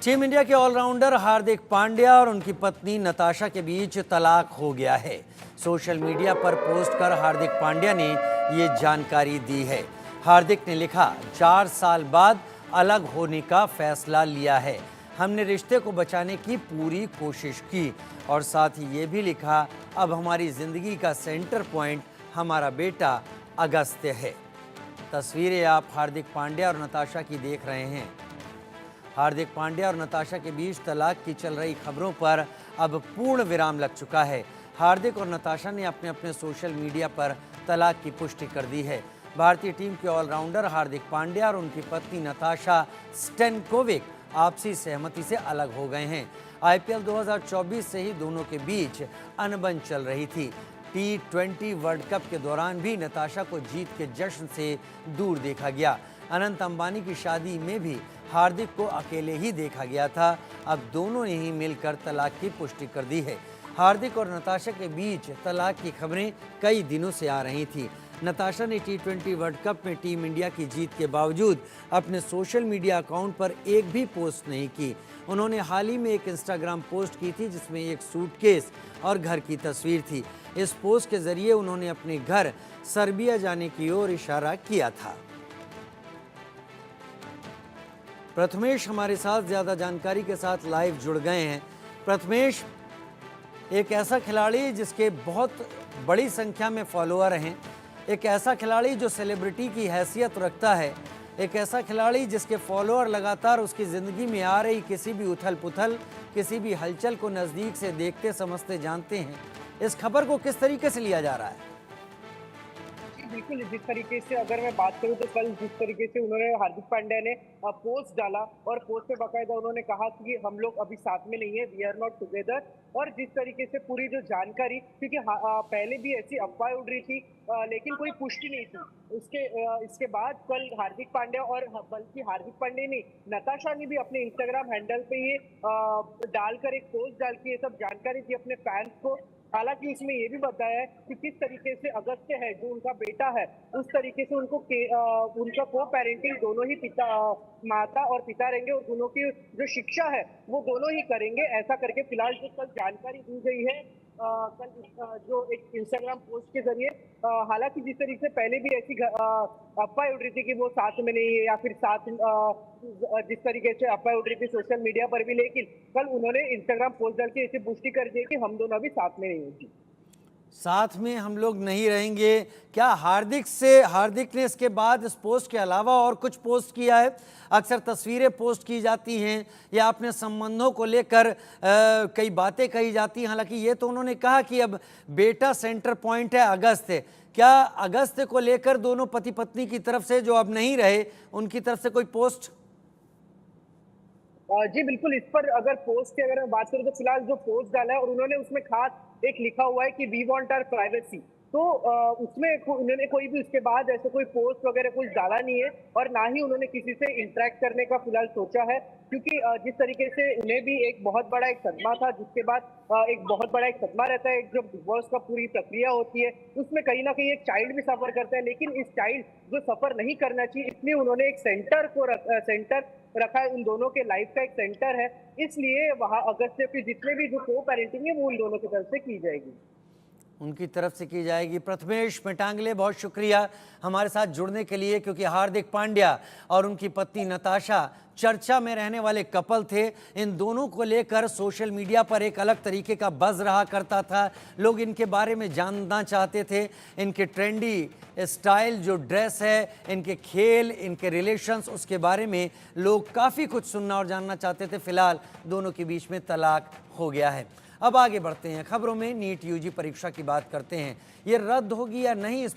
Team India के allrounder Hardik Pandya और उनकी पत्नी नताशा के बीच तलाक हो गया है। सोशल मीडिया पर पोस्ट कर हार्दिक पांड्या ने ये जानकारी दी है। हार्दिक ने लिखा, 4 साल बाद अलग होने का फैसला लिया है। हमने रिश्ते को बचाने की पूरी कोशिश की और साथ ही ये भी लिखा, अब हमारी जिंदगी का सेंटर पॉइंट हमारा बेटा अगस्त्य है। तस्वीरें आप हार्दिक पांड्या और नताशा की देख रहे हैं। हार्दिक पांड्या और नताशा के बीच तलाक की चल रही खबरों पर अब पूर्ण विराम लग चुका है। हार्दिक और नताशा ने अपने अपने सोशल मीडिया पर तलाक की पुष्टि कर दी है। भारतीय टीम के ऑलराउंडर हार्दिक पांड्या और उनकी पत्नी नताशा स्टेनकोविक आपसी सहमति से अलग हो गए हैं। आईपीएल 2024 से ही दोनों के बीच अनबन चल रही थी। T20 वर्ल्ड कप के दौरान भी नताशा को जीत के जश्न से दूर देखा गया। अनंत अंबानी की शादी में भी हार्दिक को अकेले ही देखा गया था। अब दोनों ने ही मिलकर तलाक की पुष्टि कर दी है। हार्दिक और नताशा के बीच तलाक की खबरें कई दिनों से आ रही थी। नताशा ने T20 वर्ल्ड कप में टीम इंडिया की जीत के बावजूद अपने सोशल मीडिया अकाउंट पर एक भी पोस्ट नहीं की। उन्होंने हाल ही में एक इंस्टाग्राम पोस्ट की थी जिसमें एक सूटकेस और घर की तस्वीर थी। इस पोस्ट के जरिए उन्होंने अपने घर सर्बिया जाने की ओर इशारा किया था। प्रथमेश हमारे साथ ज़्यादा जानकारी के साथ लाइव जुड़ गए हैं। प्रथमेश, एक ऐसा खिलाड़ी जिसके बहुत बड़ी संख्या में फॉलोअर हैं, एक ऐसा खिलाड़ी जो सेलिब्रिटी की हैसियत रखता है, एक ऐसा खिलाड़ी जिसके फॉलोअर लगातार उसकी ज़िंदगी में आ रही किसी भी उथल पुथल, किसी भी हलचल को नज़दीक से देखते समझते जानते हैं। इस खबर को किस तरीके से लिया जा रहा है? बिल्कुल, जिस तरीके से अगर मैं बात करूं तो कल जिस तरीके से उन्होंने हार्दिक पांड्या ने पोस्ट डाला और पोस्ट पे बाकायदा उन्होंने कहा कि हम लोग अभी साथ में नहीं है, वी आर नॉट टुगेदर। और जिस तरीके से पूरी जो जानकारी, क्योंकि पहले भी ऐसी अफवाह उड़ रही थी लेकिन कोई पुष्टि नहीं थी। इसके बाद कल हार्दिक पांड्या और बल्कि हार्दिक पांड्या नहीं, नताशा ने भी अपने इंस्टाग्राम हैंडल पे ये डालकर एक पोस्ट डाल के ये सब जानकारी दी अपने फैंस को। हालांकि इसमें ये भी बताया है कि किस तरीके से अगस्त्य है जो उनका बेटा है, उस तरीके से उनका को पेरेंटिंग दोनों ही माता और पिता रहेंगे और दोनों की जो शिक्षा है वो दोनों ही करेंगे, ऐसा करके फिलहाल जो कल जानकारी दी गई है जो एक इंस्टाग्राम पोस्ट के जरिए। हालांकि जिस तरीके से पहले भी ऐसी अफवाह उड़ रही थी कि वो साथ में नहीं है या फिर साथ जिस तरीके से अफवाह उड़ रही थी सोशल मीडिया पर भी, लेकिन कल उन्होंने इंस्टाग्राम पोस्ट डाल के ऐसी पुष्टि कर दी कि हम दोनों अभी साथ में नहीं होंगे। साथ में हम लोग नहीं रहेंगे। क्या हार्दिक ने इसके बाद इस पोस्ट के अलावा और कुछ पोस्ट किया है? अक्सर तस्वीरें पोस्ट की जाती हैं या अपने संबंधों को लेकर कई बातें कही जाती हैं। हालांकि ये तो उन्होंने कहा कि अब बेटा सेंटर पॉइंट है अगस्त्य। क्या अगस्त्य को लेकर दोनों पति पत्नी की तरफ से जो अब नहीं रहे उनकी तरफ से कोई पोस्ट? जी बिल्कुल, इस पर अगर पोस्ट की अगर मैं बात करूं तो फिलहाल जो पोस्ट डाला है और उन्होंने उसमें खास एक लिखा हुआ है कि वी वांट आवर प्राइवेसी। तो उसमें उन्होंने कोई भी उसके बाद ऐसे कोई पोस्ट वगैरह कुछ डाला नहीं है और ना ही उन्होंने किसी से इंटरेक्ट करने का फिलहाल सोचा है, क्योंकि जिस तरीके से उन्हें भी एक बहुत बड़ा एक सदमा था, जिसके बाद एक बहुत बड़ा एक सदमा रहता है। जब डिवोर्स का पूरी प्रक्रिया होती है उसमें कहीं ना कहीं एक चाइल्ड भी सफर करता है, लेकिन इस चाइल्ड जो सफर नहीं करना चाहिए, इसलिए उन्होंने एक सेंटर रखा है। उन दोनों के लाइफ का एक सेंटर है, इसलिए वहां अगस्त्य की जितने भी जो को पेरेंटिंग है वो उन दोनों की तरफ से की जाएगी। उनकी तरफ से की जाएगी। प्रथमेश मिटांगले, बहुत शुक्रिया हमारे साथ जुड़ने के लिए, क्योंकि हार्दिक पांड्या और उनकी पत्नी नताशा चर्चा में रहने वाले कपल थे। इन दोनों को लेकर सोशल मीडिया पर एक अलग तरीके का बज़ रहा करता था। लोग इनके बारे में जानना चाहते थे, इनके ट्रेंडी स्टाइल, जो ड्रेस है, इनके खेल, इनके रिलेशंस, उसके बारे में लोग काफ़ी कुछ सुनना और जानना चाहते थे। फिलहाल दोनों के बीच में तलाक हो गया है। अब आगे बढ़ते हैं खबरों में। नीट यूजी परीक्षा की बात करते हैं। ये रद्द होगी या नहीं, इस